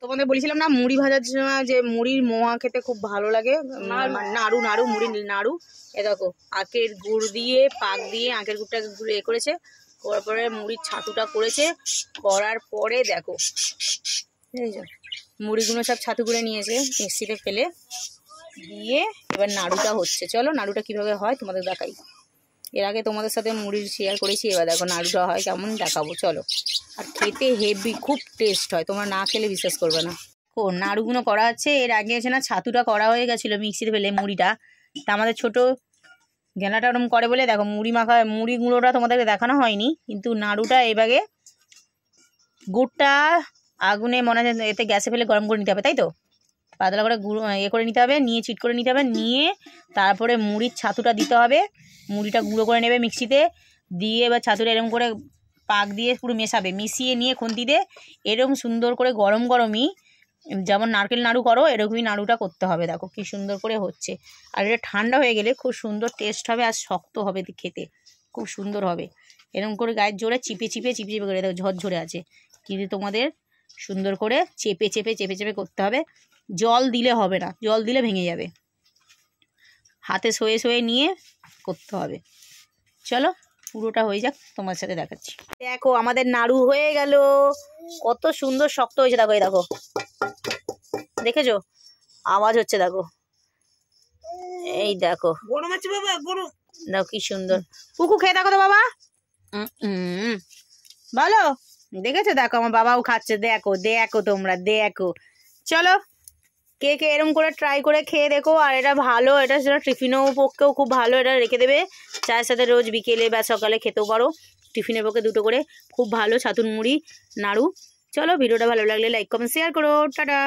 তোমাদের বলেছিলাম না মুড়ি ভাজার সময় যে মুড়ির মোয়া খেতে খুব ভালো লাগে, নাড়ু নাড়ু মুড়ির নাড়ু। এ দেখো আখের গুড় দিয়ে পাক দিয়ে আখের গুড়টা গুঁড়ো করেছে, করার পরে মুড়ির ছাতুটা করেছে, করার পরে দেখো মুড়িগুলো সব ছাতু করে নিয়েছে মিক্সিতে ফেলে দিয়ে এবার নাড়ুটা হচ্ছে। চলো নাড়ুটা কিভাবে হয় তোমাদের দেখাই। এর আগে তোমাদের সাথে মুড়ির শেয়ার করেছি, এবার দেখো নাড়ুটা হয় কেমন দেখাবো চলো। আর খেতে হেভি খুব টেস্ট হয়, তোমরা না খেলে বিশ্বাস করবে না। ও নাড়ুগুলো করা আছে, এর আগে আছে না ছাতুটা করা হয়ে গেছিলো মিক্সিতে ফেলে মুড়িটা। তা আমাদের ছোটো গেলাটা ওরকম করে বলে দেখো মুড়ি মাখা মুড়ি গুঁড়োটা তোমাদেরকে দেখানো হয়নি, কিন্তু নাড়ুটা এবারে গুড়টা আগুনে মনে হয় এতে গ্যাসে ফেলে গরম করে নিতে হবে, তাই তো পাতলা করে গুঁড়ো করে নিতে হবে, নিয়ে চিট করে নিতে হবে, নিয়ে তারপরে মুড়ির ছাতুটা দিতে হবে, মুড়িটা গুঁড়ো করে নেবে মিক্সিতে দিয়ে এবার ছাতুটা এরকম করে পাক দিয়ে পুরো মেশাবে, মিশিয়ে নিয়ে খুন্তিতে এরকম সুন্দর করে গরম গরমই যেমন নারকেল নাড়ু করো এরকমই নাড়ুটা করতে হবে। দেখো কি সুন্দর করে হচ্ছে। আর এটা ঠান্ডা হয়ে গেলে খুব সুন্দর টেস্ট হবে আর শক্ত হবে খেতে, খুব সুন্দর হবে। এরকম করে গায়ের জোরে চিপে চিপে চিপে চিপে করে দেখো ঝরঝরে আছে, কিন্তু তোমাদের সুন্দর করে চেপে চেপে চেপে চেপে করতে হবে। জল দিলে হবে না, জল দিলে ভেঙে যাবে, হাতে সয়ে সয়ে নিয়ে করতে হবে। চলো পুরোটা হয়ে যাক তোমার সাথে দেখাচ্ছি। দেখো আমাদের নাড়ু হয়ে গেল, কত সুন্দর শক্ত হয়েছে দেখো। এই দেখো দেখেছো আওয়াজ হচ্ছে দেখো, এই দেখো গরম আছে বাবা, গরম দেখো কি সুন্দর। কুকু খেয়ে দেখো তো বাবা, বলো দেখেছো দেখো আমার বাবাও খাচ্ছে, দেখো দেখো তোমরা দেখো। চলো কে কে এরকম করে ট্রাই করে খেয়ে দেখো। আর এটা ভালো, এটা সেটা টিফিনেও পক্ষেও খুব ভালো, এটা রেখে দেবে চায়ের সাথে রোজ বিকেলে বা সকালে খেতেও পারো, টিফিনের পক্ষে দুটো করে খুব ভালো ছাতুর মুড়ি নাড়ু। চলো ভিডিওটা ভালো লাগলে লাইক কমেন্ট শেয়ার করো, টাটা।